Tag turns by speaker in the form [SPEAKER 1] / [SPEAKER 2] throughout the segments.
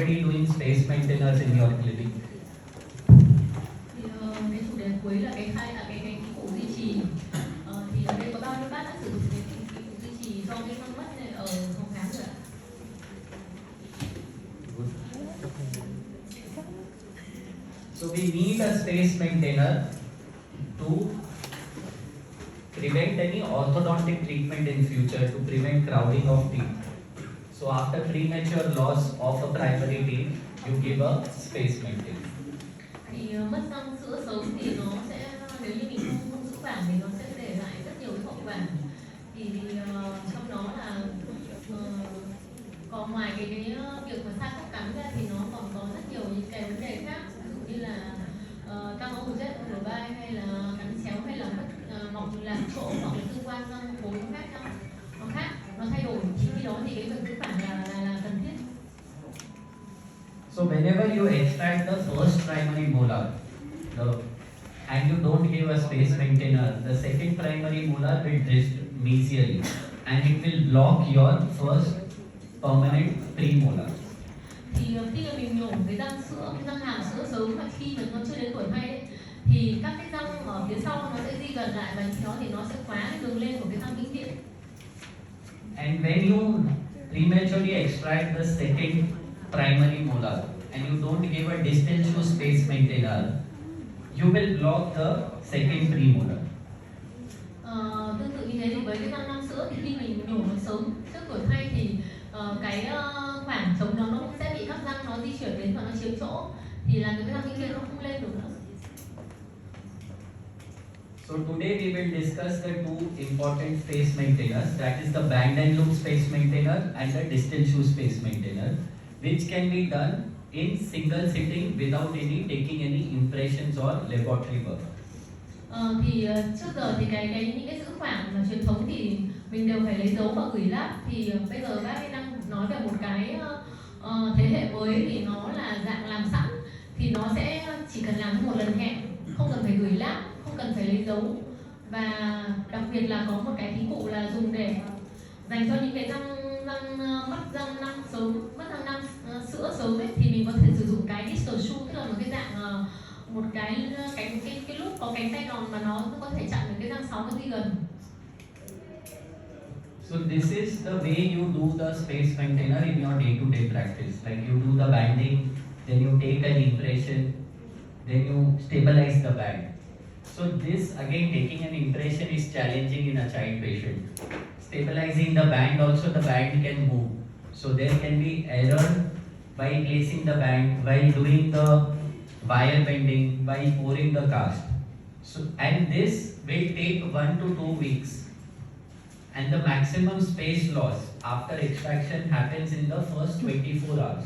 [SPEAKER 1] already doing space maintenance in your clinic?
[SPEAKER 2] Thì cái chủ đề cuối là cái kỹ cụ duy trì. Thì ở đây có bao nhiêu bác đã sử dụng cái kỹ cụ duy trì do cái con mất này ở phòng khám rồi ạ?
[SPEAKER 1] So we need a space maintainer to prevent any orthodontic treatment in future, to prevent crowding of teeth. So after premature loss of a primary teeth, you give a space maintainer.
[SPEAKER 2] Thì mất răng sữa sớm thì nó sẽ, nếu như mình không giữ vàng thì nó sẽ để lại rất nhiều cái hậu quả. Thì trong đó là còn ngoài cái việc mà sai khớp cắn ra thì nó còn có rất nhiều những cái vấn đề khác, ví dụ như là căng ống chết ở vai, hay là cắn chéo, hay là mất mọc lạc chỗ, hoặc là tương quan răng khối khác nhau, nó thay đổi. Thì khi đó thì cái việc giữ vàng là cần thiết.
[SPEAKER 1] So whenever you extract the first primary molar, and you don't give a space maintainer, the second primary molar will drift mesially, and it will block your first permanent premolar.
[SPEAKER 2] Thì khi mà mình nhổ cái răng sữa, cái răng hàm sữa sớm, mà khi mà nó chưa đến tuổi 2 ấy, thì các cái răng ở phía sau nó sẽ di gần lại, và khi đó thì nó sẽ khóa cái đường lên của cái răng vĩnh viễn.
[SPEAKER 1] And when you prematurely extract the second primary molar and you don't give a distal shoe space maintainer, you will block the second premolar.
[SPEAKER 2] Tương tự như thế thì với cái răng nang sữa, thì khi mình nhổ nó sớm trước tuổi 2 thì cái khoảng trống nó cũng sẽ bị các răng nó di chuyển đến và nó chiếm chỗ, thì làm cái răng vĩnh viễn nó không lên được nữa.
[SPEAKER 1] So today we will discuss the two important space maintainers, that is the band and loop space maintainer and the distal shoe space maintainer, which can be done in single sitting without taking any impressions or laboratory work.
[SPEAKER 2] Thì trước giờ thì những cái giữ khoảng là truyền thống thì mình đều phải lấy dấu và gửi lab. Thì bây giờ bác ấy đang nói về một cái thế hệ mới, thì nó là dạng làm sẵn, thì nó sẽ chỉ cần làm một lần hẹn, không cần phải gửi lab, không cần phải lấy dấu, và đặc biệt là có một cái thí cụ là dùng để dành cho những cái răng mất răng nang sớm, mất răng nang sữa sớm ấy, thì mình có thể sử dụng cái distal shoe, tức là một cái dạng một cái lúc có cánh tay đòn mà nó có thể chặn được cái răng sáu nó đi gần.
[SPEAKER 1] So this is the way you do the space maintainer in your day-to-day practice. Like you do the banding, then you take an impression, then you stabilize the band. So this again, taking an impression is challenging in a child patient. Stabilizing the band also, the band can move. So there can be error by placing the band, while doing the wire bending, while pouring the cast. So, and this will take 1 to 2 weeks. And the maximum space loss after extraction happens in the first 24 hours.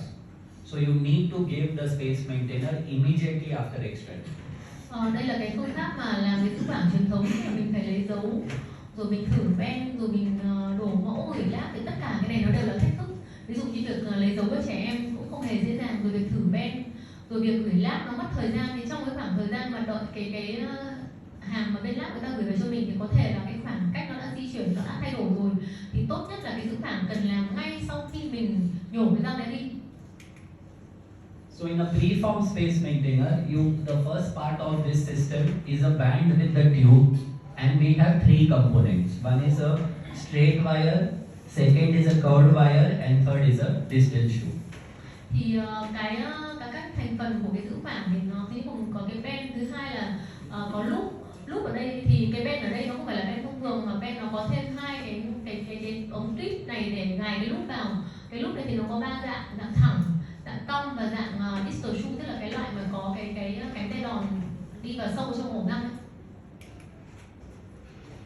[SPEAKER 1] So you need to give the space maintainer immediately after extraction.
[SPEAKER 2] Đây là cái phương pháp mà làm cái giữ khoảng truyền thống, là mình phải lấy dấu, rồi mình thử ven, rồi mình đổ mẫu gửi lab, thì tất cả cái này nó đều là thách thức. Ví dụ như việc lấy dấu của trẻ em cũng không hề dễ dàng, rồi việc thử ven, rồi việc gửi lab nó mất thời gian. Thì trong cái khoảng thời gian mà đợi cái hàng mà bên lab người ta gửi về cho mình, thì có thể là cái khoảng cách nó đã di chuyển, nó đã thay đổi rồi, thì tốt nhất là cái giữ khoảng cần làm ngay sau khi mình nhổ cái răng này đi.
[SPEAKER 1] So in a preform space maintainer, the first part of this system is a band with the tube, and we have 3 components. One is a straight wire, second is a curved wire, and third is a distal shoe.
[SPEAKER 2] Thì các thành phần của cái giữ khoảng thì nó thứ nhất có cái pen, thứ hai là có loop ở đây. Thì cái pen ở đây nó không phải là pen thông thường, mà pen nó có thêm 2 cái ống tuyết này để gài cái loop vào. Cái loop này thì nó có 3 dạng thẳng, dạng cong và dạng distal shoe, tức là cái loại mà có cái cánh tay đòn đi vào sâu trong hổ răng.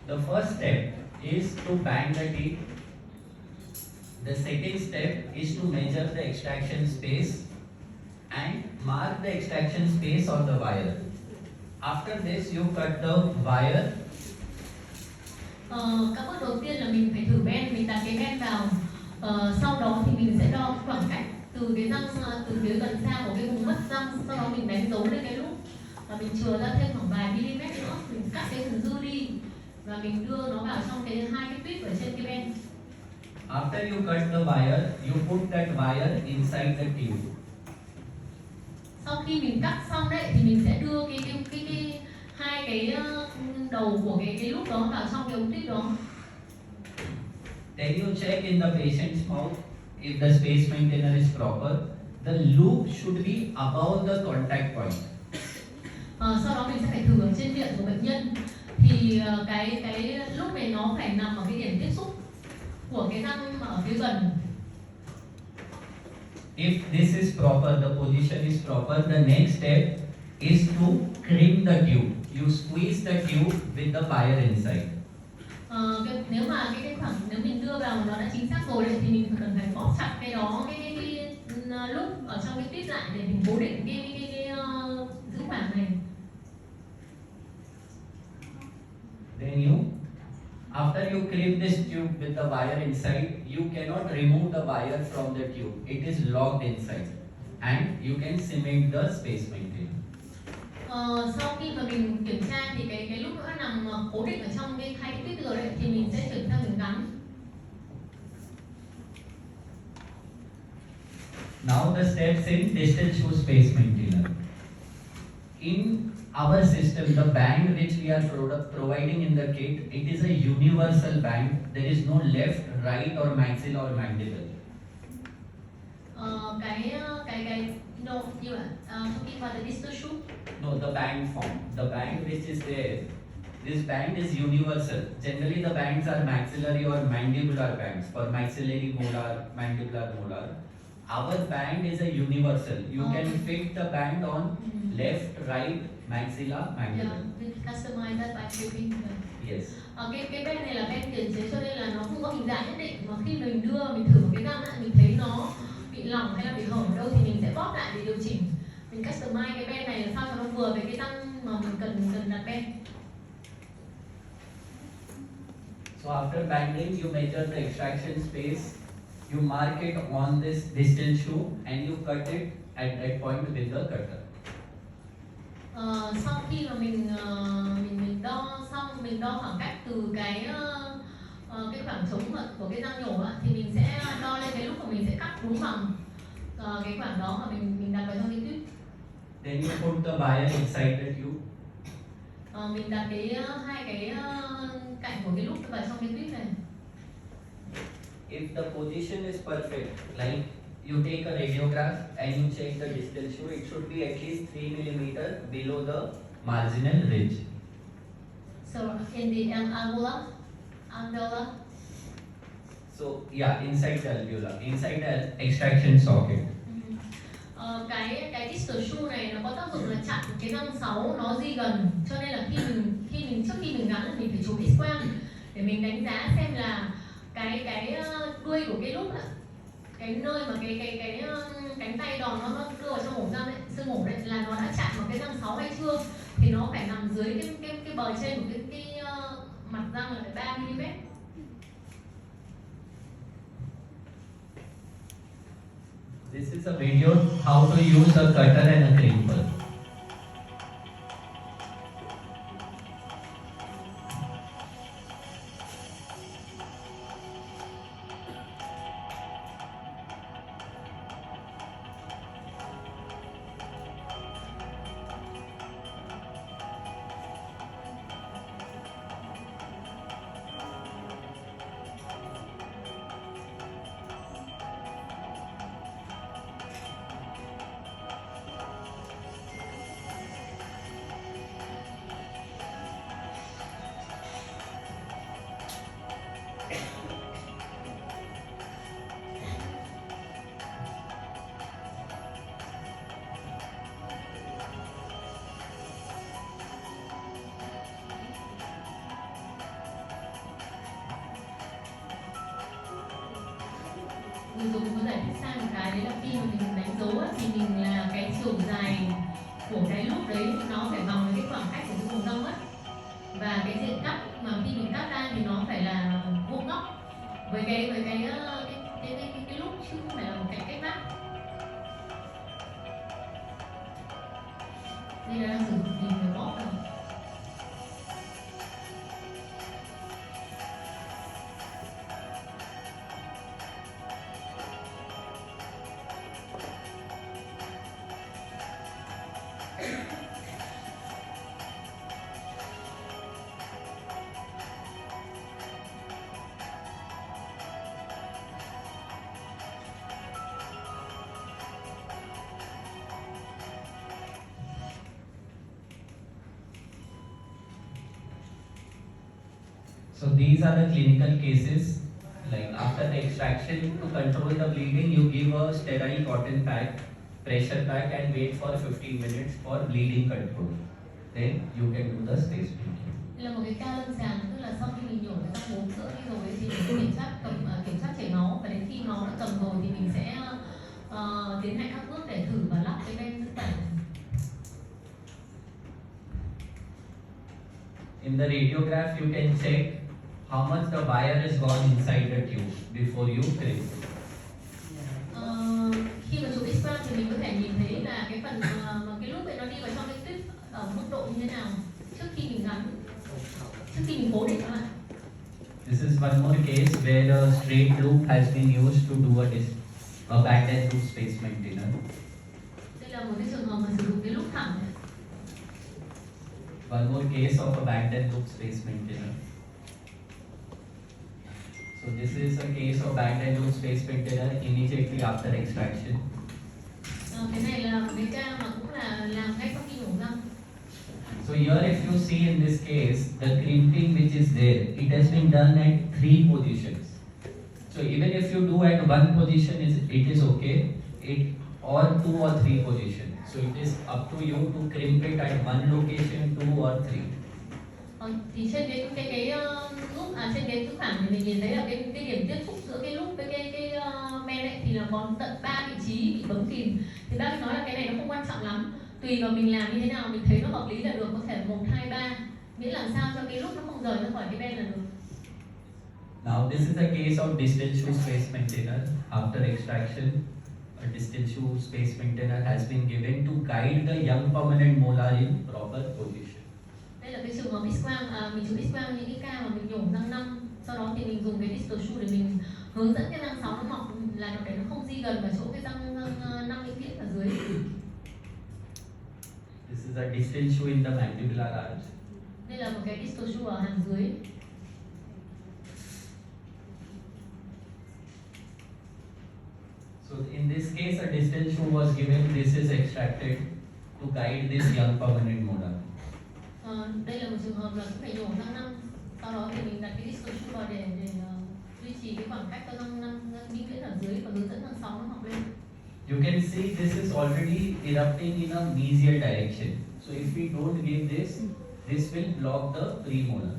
[SPEAKER 1] The first step is to band the teeth. The second step is to measure the extraction space and mark the extraction space on the wire. After this, you cut the wire.
[SPEAKER 2] Các bước đầu tiên là mình phải thử ben, mình đặt cái ben vào. Sau đó thì mình sẽ đo khoảng cách từ cái răng, từ phía gần xa của cái vùng mất răng. Sau đó mình đánh dấu lên cái lúc và mình chừa ra thêm khoảng vài mm nữa, mình cắt cái phần dư đi và mình đưa nó vào trong cái 2 cái tuyết ở trên cái ben.
[SPEAKER 1] After you cut the wire, you put that wire inside the tube.
[SPEAKER 2] Sau khi mình cắt xong đấy thì mình sẽ đưa cái hai cái đầu của cái loop đó vào trong cái ống tuyết đó.
[SPEAKER 1] Then you check in the patient's mouth if the space maintainer is proper. The loop should be above the contact point.
[SPEAKER 2] Sau đó mình sẽ phải thử ở trên miệng của bệnh nhân thì cái loop này nó phải nằm ở cái điểm tiếp xúc của cái răng ở phía gần.
[SPEAKER 1] If this is proper, the position is proper, the next step is to crimp the tube. You squeeze the tube with the wire inside.
[SPEAKER 2] Nếu mà cái khoảng nếu mình đưa vào nó đã chính xác rồi đấy, thì mình cần phải bóp chặt cái đó cái loop ở trong cái tuyết lại để mình cố định cái giữ khoảng này.
[SPEAKER 1] Then you, after you crimp this tube with the wire inside, you cannot remove the wire from the tube. It is locked inside, and you can cement the space maintainer.
[SPEAKER 2] Sau khi mà mình kiểm tra thì cái loop nó nằm cố định ở trong cái hai cái tuyết rồi đấy, thì mình sẽ chuyển sang mình gắn.
[SPEAKER 1] Now the steps in distal shoe space maintainer. In our system, the band which we are providing in the kit, it is a universal band. There is no left, right or maxilla or mandible.
[SPEAKER 2] No, you are talking about the distal shoe.
[SPEAKER 1] No, the band form. The band which is there, this band is universal. Generally the bands are maxillary or mandibular bands for maxillary molar, mandibular molar. Our band is a universal. You can fit the band on left, right, maxilla, mandible.
[SPEAKER 2] Yeah, we customize that by fitting.
[SPEAKER 1] Yes.
[SPEAKER 2] Cái band này là band tiền chế cho nên là nó không có hình dạng nhất định, mà khi mình đưa mình thử một cái răng mình thấy nó bị lỏng hay là bị hở ở đâu thì mình sẽ bóp lại để điều chỉnh. Mình customize cái band này làm sao cho nó vừa với cái răng mà mình cần đặt band.
[SPEAKER 1] So after banding, you measure the extraction space. You mark it on this distal shoe and you cut it at that point with the cutter.
[SPEAKER 2] Sau khi mà mình đo xong, mình đo khoảng cách từ cái khoảng trống của cái răng nhổ thì mình sẽ đo lên cái lúc mà mình sẽ cắt đúng bằng cái khoảng đó mà mình đặt vào trong cái tuyết.
[SPEAKER 1] Then you put the wire inside the tube.
[SPEAKER 2] Mình đặt hai cái cạnh của cái lúc vào trong cái tuyết này.
[SPEAKER 1] If the position is perfect, like you take a radiograph and you check the distal shoe, it should be at least 3 mm below the marginal ridge.
[SPEAKER 2] So in the alveolar.
[SPEAKER 1] So yeah, inside the alveolar, inside the extraction socket.
[SPEAKER 2] Cái distal shoe này nó có tác dụng là chặn cái răng 6 nó di gần, cho nên là khi mình trước khi mình gắn mình phải chụp X-quang để mình đánh giá xem là cái đuôi của cái lúc cái nơi mà cái cánh tay đòn nó đưa vào trong ổ răng đấy, xương ổ đấy, là nó đã chạm vào cái răng 6 hay chưa, thì nó phải nằm dưới cái bờ trên của cái mặt răng là 3 mm.
[SPEAKER 1] This is a video how to use a cutter and a crimper.
[SPEAKER 2] Người dùng có giải thích sang một cái đấy là khi mà mình đánh dấu thì mình là cái chiều dài của cái lúc đấy nó phải bằng với cái khoảng cách của cái vùng răng mất, và cái diện cắt mà khi mình cắt ra thì nó phải là vuông góc với cái lúc chứ không phải là một cái cách vắt. Đây là đang sử dụng mình để bóp rồi.
[SPEAKER 1] So these are the clinical cases. Like after the extraction, to control the bleeding, you give a sterile cotton pack, pressure pack, and wait for 15 minutes for bleeding control. Then you can do the space bleeding.
[SPEAKER 2] Đây là một cái ca lâm sàng, tức là sau khi mình nhổ cái răng uống sữa đi rồi ấy, thì mình kiểm soát chảy máu, và đến khi máu đã cầm rồi thì mình sẽ tiến hành các bước để thử và lắp cái ven giữ tản.
[SPEAKER 1] In the radiograph, you can check how much the wire has gone inside the tube before you crimp.
[SPEAKER 2] Khi mà chụp X-quang thì mình có thể nhìn thấy là cái phần mà cái loop ấy nó đi vào trong cái tuyết ở mức độ như thế nào trước khi mình gắn, trước khi mình cố định nó lại.
[SPEAKER 1] This is one more case where a straight loop has been used to do a back and loop space maintainer.
[SPEAKER 2] Đây là một cái trường hợp mà sử dụng cái loop thẳng này.
[SPEAKER 1] One more case of a back and loop space maintainer. So this is a case of back and loop space maintainer immediately after extraction.
[SPEAKER 2] Cái này là một cái ca mà cũng là làm ngay sau khi nhổ răng.
[SPEAKER 1] So here if you see in this case, the crimping which is there, it has been done at 3 positions. So even if you do at one position, it is okay, or 2 or 3 positions. So it is up to you to crimp it at one location, 2 or 3.
[SPEAKER 2] Thì trên cái lúc trên cái thứ khoảng thì mình nhìn thấy là cái điểm tiếp xúc giữa cái lúc với cái men ấy thì là có tận 3 vị trí bị bấm kìm. Thì bác nói là cái này nó không quan trọng lắm, tùy vào mình làm như thế nào mình thấy nó hợp lý là được, có thể 1, 2, 3, miễn làm sao cho cái lúc nó không rời ra khỏi cái ben là được.
[SPEAKER 1] Now this is a case of distal shoe space maintainer. After extraction, a distal shoe space maintainer has been given to guide the young permanent molar in proper position.
[SPEAKER 2] Đây là cái trường hợp X-quang, mình chụp X-quang những cái ca mà mình nhổ răng 5, sau đó thì mình dùng cái distal shoe để mình hướng dẫn cái răng 6 nó mọc, là để nó không di gần vào chỗ cái răng 5 vĩnh viễn ở dưới.
[SPEAKER 1] This is a distal shoe in the mandibular arch.
[SPEAKER 2] Đây là một cái distal shoe ở hàm dưới.
[SPEAKER 1] So in this case, a distal shoe was given. This is extracted to guide this young permanent molar.
[SPEAKER 2] Đây là một trường hợp là cũng phải nhổ răng 5, sau đó thì mình đặt cái distal shoe vào để duy trì cái khoảng cách cho răng vĩnh viễn ở dưới và hướng dẫn răng 6 nó mọc lên.
[SPEAKER 1] You can see this is already erupting in a mesial direction. So if we don't give this will block the premolar.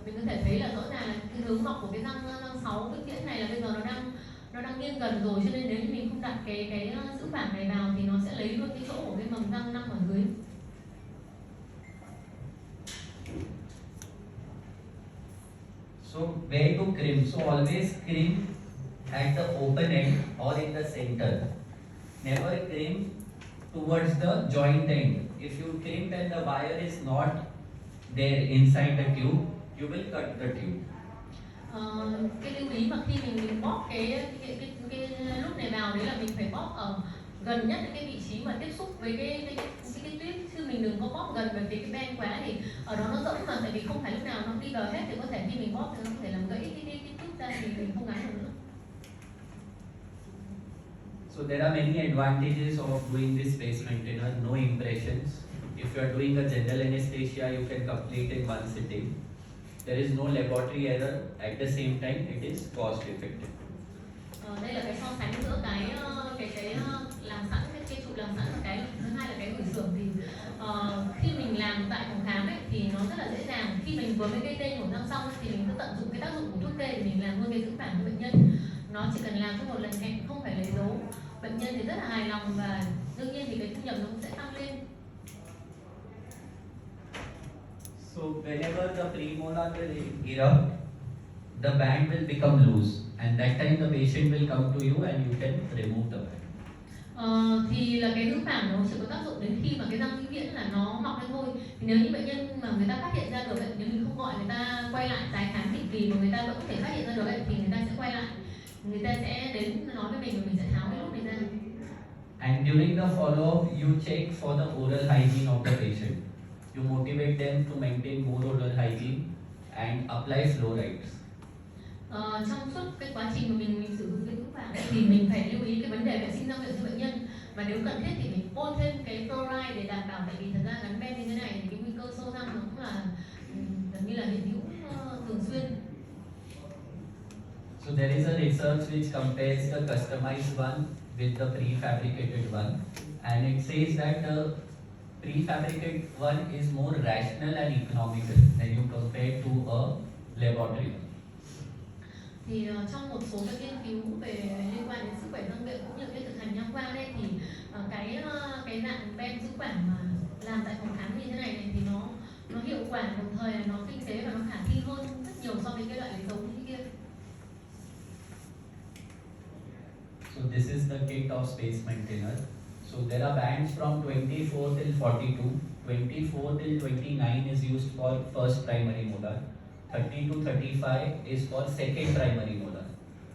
[SPEAKER 2] Mình có thể thấy là rõ ràng là cái hướng mọc của cái răng 6 vĩnh viễn này là bây giờ nó đang nghiêng gần rồi, cho nên nếu như mình không đặt cái giữ khoảng này vào thì nó sẽ lấy luôn cái chỗ của cái mầm răng 5 ở dưới.
[SPEAKER 1] So where to crimp? So always crimp at the open end or in the center. Never crimp towards the joint end. If you crimp and the wire is not there inside the tube, you will cut the tube.
[SPEAKER 2] Cái lưu ý mà khi mình bóp cái lúc này vào đấy là mình phải bóp ở gần nhất cái vị trí mà tiếp xúc với cái tuyết, chứ mình đừng có bóp gần về cái ben quá, thì ở đó nó rỗng mà, tại vì không phải lúc nào nó đi vào hết, thì có thể khi mình bóp thì nó có thể làm gãy cái tuyết ra thì mình không gắn được nữa.
[SPEAKER 1] So there are many advantages of doing this space maintainer. No impressions. If you are doing a general anesthesia, you can complete in one sitting. There is no laboratory error. At the same time, it is cost effective.
[SPEAKER 2] Đây là cái so sánh giữa cái làm sẵn, cái chụp làm sẵn, và cái thứ hai là cái gửi xưởng. Thì khi mình làm tại phòng khám ấy, thì nó rất là dễ dàng. Khi mình vừa mới gây tê nhổ răng xong ấy, thì mình cứ tận dụng cái tác dụng của thuốc tê để mình làm luôn cái giữ khoảng cho bệnh nhân. Nó chỉ cần làm cho một lần hẹn, không phải lấy dấu. Bệnh nhân thì rất là hài lòng, và đương nhiên thì cái thu nhập nó cũng sẽ tăng lên.
[SPEAKER 1] So whenever the premolar will erupt, the band will become loose, and that time the patient will come to you and you can remove the band.
[SPEAKER 2] Thì là cái giữ khoảng nó chỉ có tác dụng đến khi mà cái răng vĩnh viễn là nó mọc lên thôi. Thì nếu như bệnh nhân mà người ta phát hiện ra được ấy, nếu mình không gọi người ta quay lại tái khám định kỳ mà người ta vẫn có thể phát hiện ra được ấy, thì người ta sẽ quay lại, người ta sẽ đến nói với mình và mình sẽ tháo cái lúc này ra.
[SPEAKER 1] And during the follow-up, you check for the oral hygiene of the patient. You motivate them to maintain more oral hygiene and apply fluorides.
[SPEAKER 2] Trong suốt cái quá trình mà mình sử dụng cái thuốc vàng thì mình phải lưu ý cái vấn đề vệ sinh răng miệng cho bệnh nhân, và nếu cần thiết thì mình bôi thêm cái fluoride để đảm bảo, tại vì thật ra gắn ben như thế này thì cái nguy cơ sâu răng nó cũng là gần như là hiện hữu thường xuyên.
[SPEAKER 1] So there is a research which compares the customized one with the prefabricated one, and it says that the prefabricated one is more rational and economical when you compare to a laboratory one.
[SPEAKER 2] Thì trong một số các nghiên cứu về liên quan đến sức khỏe răng miệng cũng như cái thực hành nha khoa đây thì cái dạng ben giữ quản mà làm tại phòng khám như thế này thì nó hiệu quả, đồng thời là nó kinh tế và nó khả thi hơn rất nhiều so với cái loại lấy dấu như kia.
[SPEAKER 1] So this is the kit of space maintainer. So there are bands from 24 till 42. 24 till 29 is used for first primary molar. 30 to 35 is for second primary molar.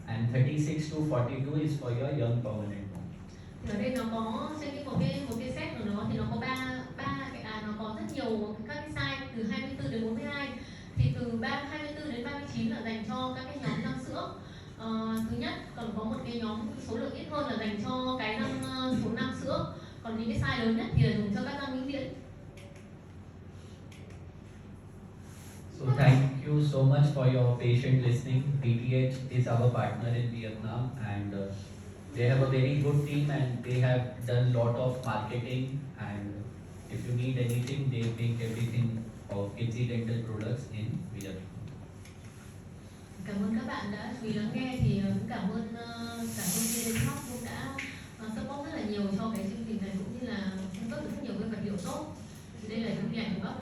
[SPEAKER 1] And 36 to 42 is for your young permanent molar.
[SPEAKER 2] Thì ở đây nó có trên một cái set của nó thì nó có nó có rất nhiều các cái size từ 24 đến 42. Thì từ 24 đến 39 là dành cho các cái nhóm răng sữa. Thứ nhất, còn có một cái nhóm số lượng ít hơn là dành cho cái số răng sữa. Còn những cái size lớn nhất thì là dùng cho các răng vĩnh viễn.
[SPEAKER 1] So thank you so much for your patient listening. BTH is our partner in Vietnam, and they have a very good team, and they have done lot of marketing. And if you need anything, they make everything of Kidsy Dental products in Vietnam.
[SPEAKER 2] Cảm ơn các bạn đã chú ý lắng nghe, thì cũng cảm ơn BTH cũng đã support rất là nhiều cho cái